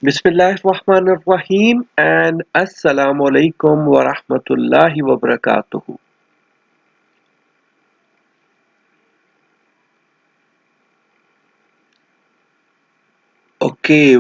Bismillahirrahmanirrahim and Assalamu alaikum wa rahmatullahi wa barakatuhu.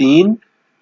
3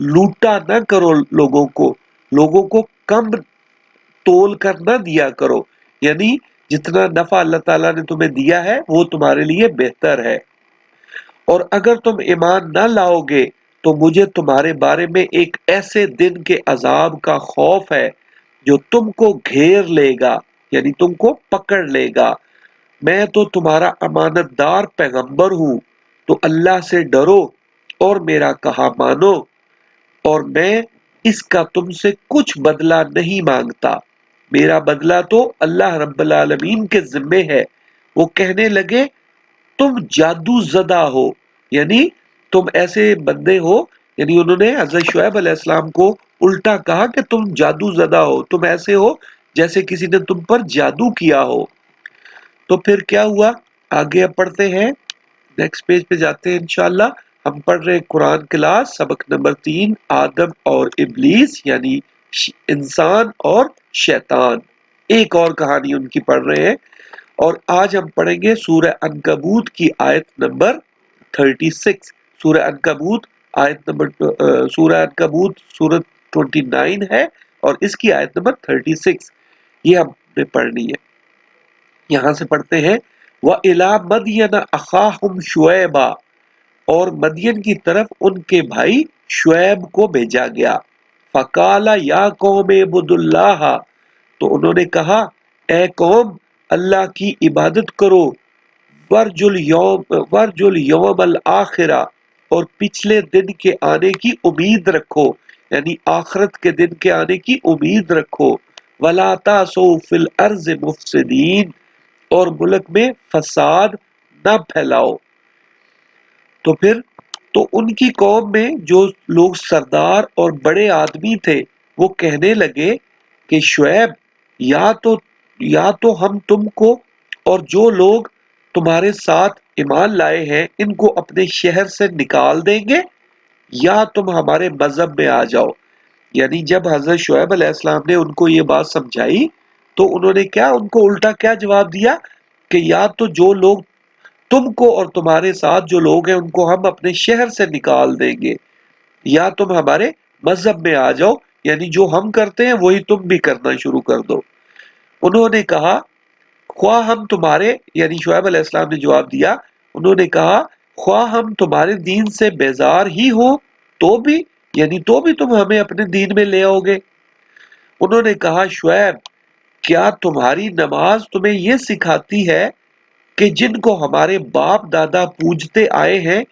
لوٹا نہ کرو لوگوں کو کم تول کر نہ دیا کرو، یعنی جتنا نفع اللہ تعالیٰ نے تمہیں دیا ہے وہ تمہارے لیے بہتر ہے۔ اور اگر تم ایمان نہ لاؤ گے تو مجھے تمہارے بارے میں ایک ایسے دن کے عذاب کا خوف ہے جو تم کو گھیر لے گا، یعنی تم کو پکڑ لے گا۔ میں تو تمہارا امانت دار پیغمبر ہوں، تو اللہ سے ڈرو اور میرا کہا مانو، اور میں اس کا تم سے کچھ بدلہ نہیں مانگتا، میرا بدلہ تو اللہ رب العالمین کے ذمے ہے۔ وہ کہنے لگے تم جادو زدہ ہو، یعنی تم ایسے بندے ہو، یعنی انہوں نے حضرت شعیب علیہ السلام کو الٹا کہا کہ تم جادو زدہ ہو، تم ایسے ہو جیسے کسی نے تم پر جادو کیا ہو۔ تو پھر کیا ہوا، آگے اب پڑھتے ہیں، نیکسٹ پیج پہ جاتے ہیں انشاءاللہ۔ ہم پڑھ رہے قرآن کلاس سبق نمبر 3، آدم اور ابلیس، یعنی انسان اور شیطان، ایک اور کہانی ان کی پڑھ رہے ہیں۔ اور آج ہم پڑھیں گے سورہ عنکبوت کی آیت نمبر 36۔ سورہ عنکبوت سورہ عنکبوت سورۃ 29 ہے، اور اس کی آیت نمبر 36 یہ ہم نے پڑھنی ہے۔ یہاں سے پڑھتے ہیں، وَإِلَىٰ مَدْيَنَ أَخَاهُمْ شُعَيْبًا، اور مدین کی طرف ان کے بھائی شعیب کو بھیجا گیا۔ فَقَالَ يَا قَوْمِ اعْبُدُوا اللَّهَ، تو انہوں نے کہا اے قوم اللہ کی عبادت کرو، وَارْجُوا الْيَوْمَ الْآخِرَ، اور پچھلے دن کے آنے کی امید رکھو، یعنی آخرت کے دن کے آنے کی امید رکھو۔ وَلَا تَعْثَوْا فِي الْأَرْضِ مُفْسِدِينَ، اور ملک میں فساد نہ پھیلاؤ۔ تو پھر تو ان کی قوم میں جو لوگ سردار اور بڑے آدمی تھے وہ کہنے لگے کہ شعیب یا تو ہم تم کو اور جو لوگ تمہارے ساتھ ایمان لائے ہیں ان کو اپنے شہر سے نکال دیں گے، یا تم ہمارے مذہب میں آ جاؤ۔ یعنی جب حضرت شعیب علیہ السلام نے ان کو یہ بات سمجھائی تو انہوں نے ان کو الٹا کیا جواب دیا کہ یا تو جو لوگ تم کو اور تمہارے ساتھ جو لوگ ہیں ان کو ہم اپنے شہر سے نکال دیں گے، یا تم ہمارے مذہب میں آ جاؤ، یعنی جو ہم کرتے ہیں وہی تم بھی کرنا شروع کر دو۔ انہوں نے کہا خواہ ہم تمہارے، یعنی شعیب علیہ السلام نے جواب دیا، انہوں نے کہا خواہ ہم تمہارے دین سے بیزار ہی ہو تو بھی، یعنی تو بھی تم ہمیں اپنے دین میں لے آؤ گے۔ انہوں نے کہا شعیب کیا تمہاری نماز تمہیں یہ سکھاتی ہے کہ جن کو ہمارے باپ دادا پوجتے آئے ہیں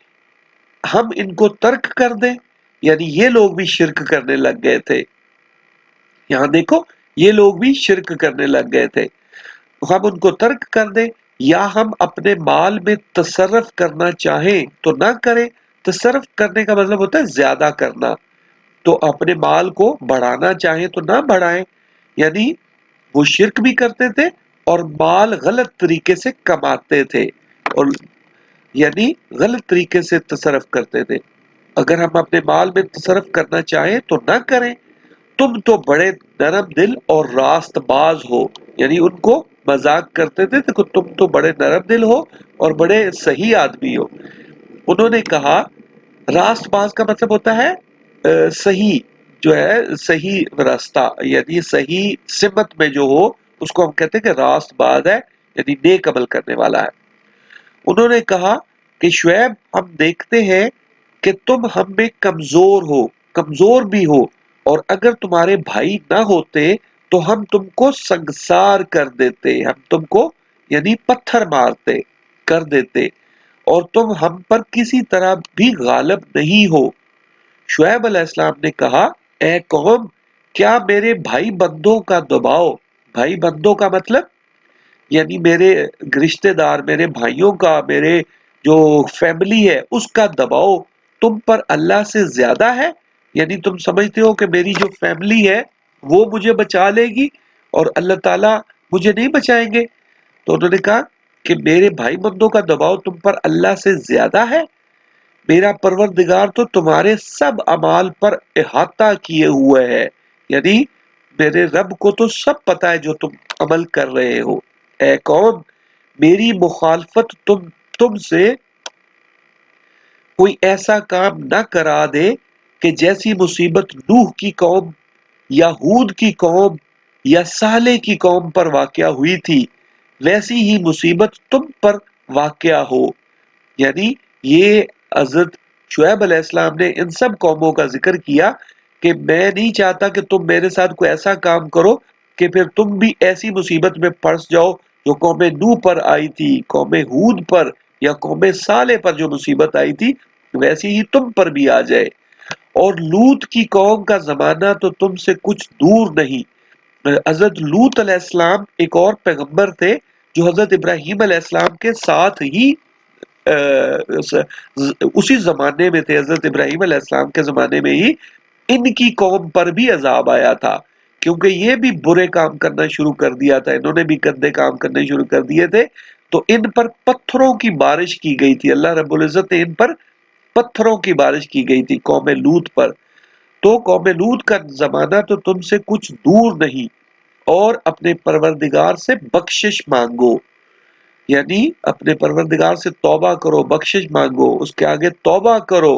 ہم ان کو ترک کر دیں؟ یعنی یہ لوگ بھی شرک کرنے لگ گئے تھے، یہاں دیکھو یہ لوگ بھی شرک کرنے لگ گئے تھے، ہم ان کو ترک کر دیں یا ہم اپنے مال میں تصرف کرنا چاہیں تو نہ کریں۔ تصرف کرنے کا مطلب ہوتا ہے زیادہ کرنا، تو اپنے مال کو بڑھانا چاہیں تو نہ بڑھائیں، یعنی وہ شرک بھی کرتے تھے اور مال غلط طریقے سے کماتے تھے، اور یعنی غلط طریقے سے تصرف کرتے تھے۔ اگر ہم اپنے مال میں تصرف کرنا چاہیں تو نہ کریں، تم تو بڑے نرم دل اور راست باز ہو، یعنی ان کو مذاق کرتے تھے کہ تم تو بڑے نرم دل ہو اور بڑے صحیح آدمی ہو۔ انہوں نے کہا راست باز کا مطلب ہوتا ہے صحیح، جو ہے صحیح راستہ، یعنی صحیح سمت میں جو ہو اس کو ہم کہتے ہیں کہ راست باز ہے، یعنی نیک عمل کرنے والا ہے۔ انہوں نے کہا کہ شعیب ہم دیکھتے ہیں کہ تم ہم میں کمزور بھی ہو، اور اگر تمہارے بھائی نہ ہوتے تو ہم تم کو سنگسار کر دیتے، ہم تم کو یعنی پتھر مارتے کر دیتے، اور تم ہم پر کسی طرح بھی غالب نہیں ہو۔ شعیب علیہ السلام نے کہا اے قوم کیا میرے بھائی بندوں کا دباؤ، بھائی بندوں کا مطلب یعنی میرے رشتہ دار، میرے بھائیوں کا، میرے جو فیملی ہے اس کا دباؤ تم پر اللہ سے زیادہ ہے؟ یعنی تم سمجھتے ہو کہ میری جو فیملی ہے وہ مجھے بچا لے گی اور اللہ تعالیٰ مجھے نہیں بچائیں گے؟ تو انہوں نے کہا کہ میرے بھائی بندوں کا دباؤ تم پر اللہ سے زیادہ ہے؟ میرا پروردگار تو تمہارے سب اعمال پر احاطہ کیے ہوئے ہے، یعنی میرے رب کو تو سب پتہ ہے جو تم عمل کر رہے ہو۔ اے قوم میری مخالفت تم سے کوئی ایسا کام نہ کرا دے کہ جیسی مصیبت نوح کی قوم یا ہود کی قوم یا صالح کی قوم پر واقع ہوئی تھی، ویسی ہی مصیبت تم پر واقع ہو۔ یعنی یہ حضرت شعیب علیہ السلام نے ان سب قوموں کا ذکر کیا کہ میں نہیں چاہتا کہ تم میرے ساتھ کوئی ایسا کام کرو کہ پھر تم بھی ایسی مصیبت میں پھنس جاؤ جو قوم نوح پر آئی تھی، قوم ہود پر یا قوم صالح پر جو مصیبت آئی تھی ویسی ہی تم پر بھی آ جائے۔ اور لوط کی قوم کا زمانہ تو تم سے کچھ دور نہیں۔ حضرت لوط علیہ السلام ایک اور پیغمبر تھے جو حضرت ابراہیم علیہ السلام کے ساتھ ہی اسی زمانے میں تھے، حضرت ابراہیم علیہ السلام کے زمانے میں ہی ان کی قوم پر بھی عذاب آیا تھا، کیونکہ یہ بھی برے کام کرنا شروع کر دیا تھا، انہوں نے بھی گندے کام کرنے شروع کر دیے تھے، تو ان پر پتھروں کی بارش کی گئی تھی، اللہ رب العزت نے ان پر پتھروں کی بارش کی گئی تھی قوم لوط پر۔ تو قوم لوط کا زمانہ تو تم سے کچھ دور نہیں، اور اپنے پروردگار سے بخشش مانگو، یعنی اپنے پروردگار سے توبہ کرو، بخشش مانگو، اس کے آگے توبہ کرو،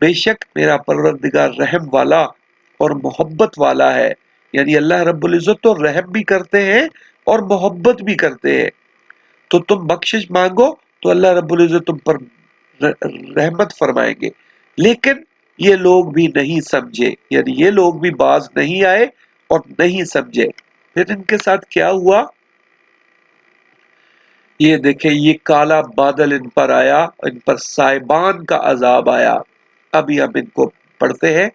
بے شک میرا پروردگار رحم والا اور محبت والا ہے۔ یعنی اللہ رب العزت تو رحم بھی کرتے ہیں اور محبت بھی کرتے ہیں، تو تم بخشش مانگو تو اللہ رب العزت تم پر رحمت فرمائیں گے۔ لیکن یہ لوگ بھی نہیں سمجھے، یعنی یہ لوگ بھی باز نہیں آئے اور نہیں سمجھے۔ پھر ان کے ساتھ کیا ہوا؟ یہ دیکھیں، یہ کالا بادل ان پر آیا، ان پر سائبان کا عذاب آیا۔ ابھی ہم ان کو پڑھتے ہیں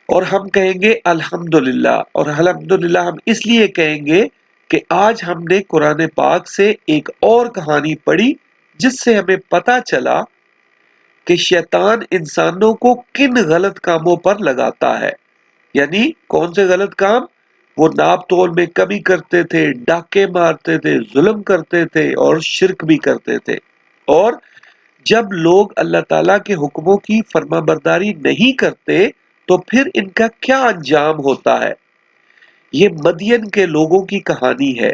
اور ہم کہیں گے الحمدللہ، اور الحمدللہ ہم اس لیے کہیں گے کہ آج ہم نے قرآن پاک سے ایک اور کہانی پڑھی جس سے ہمیں پتہ چلا کہ شیطان انسانوں کو کن غلط کاموں پر لگاتا ہے۔ یعنی کون سے غلط کام؟ وہ ناپ تول میں کمی کرتے تھے، ڈاکے مارتے تھے، ظلم کرتے تھے اور شرک بھی کرتے تھے۔ اور جب لوگ اللہ تعالیٰ کے حکموں کی فرما برداری نہیں کرتے تو پھر ان کا کیا انجام ہوتا ہے؟ یہ مدین کے لوگوں کی کہانی ہے،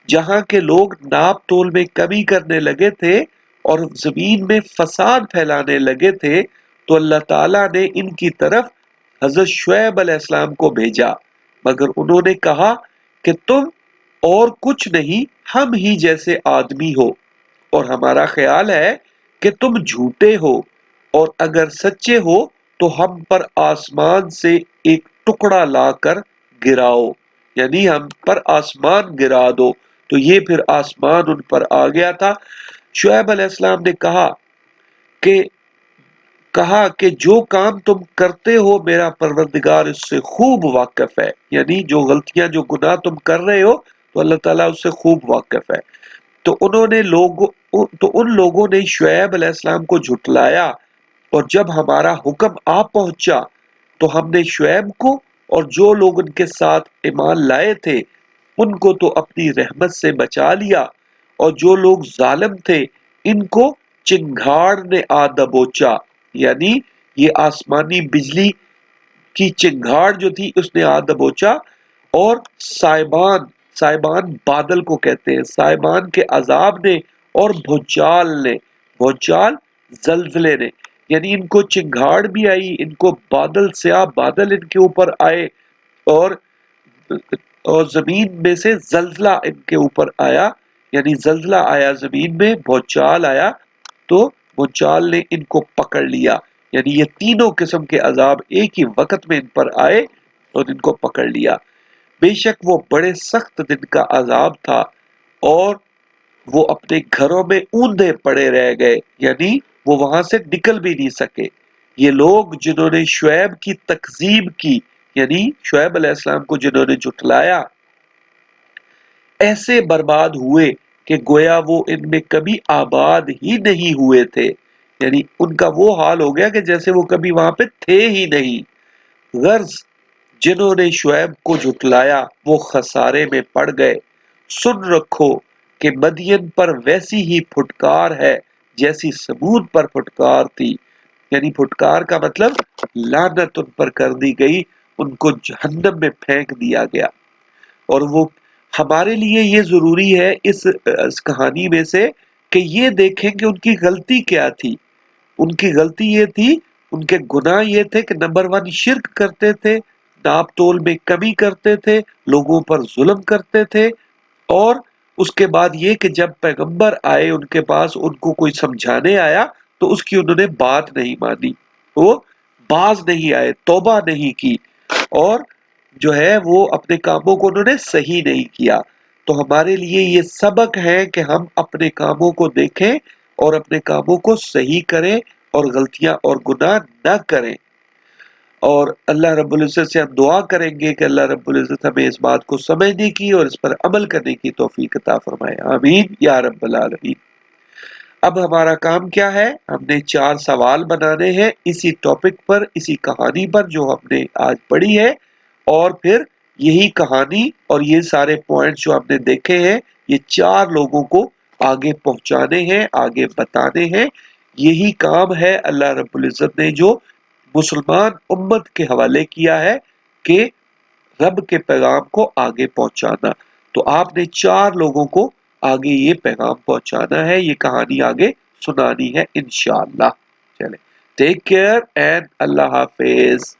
جہاں کے لوگ ناپ تول میں کمی کرنے لگے تھے اور زمین میں فساد پھیلانے لگے تھے، تو اللہ تعالیٰ نے ان کی طرف حضرت شعیب علیہ السلام کو بھیجا، مگر انہوں نے کہا کہ تم اور کچھ نہیں، ہم ہی جیسے آدمی ہو، اور ہمارا خیال ہے کہ تم جھوٹے ہو، اور اگر سچے ہو تو ہم پر آسمان سے ایک ٹکڑا لا کر گراؤ، یعنی ہم پر آسمان گرا دو۔ تو یہ پھر آسمان ان پر آ گیا تھا۔ شعیب علیہ السلام نے کہا کہ جو کام تم کرتے ہو میرا پروردگار اس سے خوب واقف ہے، یعنی جو غلطیاں، جو گناہ تم کر رہے ہو تو اللہ تعالیٰ اس سے خوب واقف ہے۔ تو ان لوگوں نے شعیب علیہ السلام کو جھٹلایا، اور جب ہمارا حکم آ پہنچا تو ہم نے شعیب کو اور جو لوگ ان کے ساتھ ایمان لائے تھے ان کو تو اپنی رحمت سے بچا لیا، اور جو لوگ ظالم تھے ان کو چنگھاڑ نے آ دبوچا، یعنی یہ آسمانی بجلی کی چنگھاڑ جو تھی اس نے آ دبوچا، اور سائبان بادل کو کہتے ہیں، سائبان کے عذاب نے، اور بھوچال زلزلے نے، یعنی ان کو چنگھاڑ بھی آئی، ان کو بادل، سیاہ بادل ان کے اوپر آئے، اور زمین میں سے زلزلہ ان کے اوپر آیا، یعنی زلزلہ آیا زمین میں، بھوچال آیا، تو بھوچال نے ان کو پکڑ لیا، یعنی یہ تینوں قسم کے عذاب ایک ہی وقت میں ان پر آئے اور ان کو پکڑ لیا۔ بے شک وہ بڑے سخت دن کا عذاب تھا، اور وہ اپنے گھروں میں اوندے پڑے رہ گئے، یعنی وہ وہاں سے نکل بھی نہیں سکے۔ یہ لوگ جنہوں نے شعیب کی تکذیب کی، یعنی شعیب علیہ السلام کو جنہوں نے جھٹلایا، ایسے برباد ہوئے کہ گویا وہ ان میں کبھی آباد ہی نہیں ہوئے تھے، یعنی ان کا وہ حال ہو گیا کہ جیسے وہ کبھی وہاں پہ تھے ہی نہیں۔ غرض جنہوں نے شعیب کو جھٹلایا وہ خسارے میں پڑ گئے۔ سن رکھو کہ مدین پر ویسی ہی پھٹکار ہے جیسی ثمود پر پھٹکار تھی، یعنی پھٹکار کا مطلب لعنت ان پر کر دی گئی، ان کو جہنم میں پھینک دیا گیا۔ اور وہ ہمارے لیے یہ ضروری ہے اس کہانی میں سے کہ یہ دیکھیں کہ ان کی غلطی کیا تھی۔ ان کی غلطی یہ تھی ان کے گناہ یہ تھے کہ نمبر 1 شرک کرتے تھے، ناپ تول میں کمی کرتے تھے، لوگوں پر ظلم کرتے تھے، اور اس کے بعد یہ کہ جب پیغمبر آئے ان کے پاس، ان کو کوئی سمجھانے آیا تو اس کی انہوں نے بات نہیں مانی، وہ باز نہیں آئے، توبہ نہیں کی، اور جو ہے وہ اپنے کاموں کو انہوں نے صحیح نہیں کیا۔ تو ہمارے لیے یہ سبق ہے کہ ہم اپنے کاموں کو دیکھیں اور اپنے کاموں کو صحیح کریں اور غلطیاں اور گناہ نہ کریں، اور اللہ رب العزت سے ہم دعا کریں گے کہ اللہ رب العزت ہمیں اس بات کو سمجھنے کی اور اس پر عمل کرنے کی توفیق عطا فرمائے، آمین یا رب العالمین۔ اب ہمارا کام کیا ہے؟ ہم نے 4 سوال بنانے ہیں اسی ٹاپک پر، اسی کہانی پر جو ہم نے آج پڑھی ہے، اور پھر یہی کہانی اور یہ سارے پوائنٹ جو ہم نے دیکھے ہیں، یہ 4 لوگوں کو آگے پہنچانے ہیں، آگے بتانے ہیں۔ یہی کام ہے اللہ رب العزت نے جو مسلمان امت کے حوالے کیا ہے کہ رب کے پیغام کو آگے پہنچانا۔ تو آپ نے 4 لوگوں کو آگے یہ پیغام پہنچانا ہے، یہ کہانی آگے سنانی ہے انشاءاللہ۔ چلیں، ٹیک کیئر اینڈ اللہ حافظ۔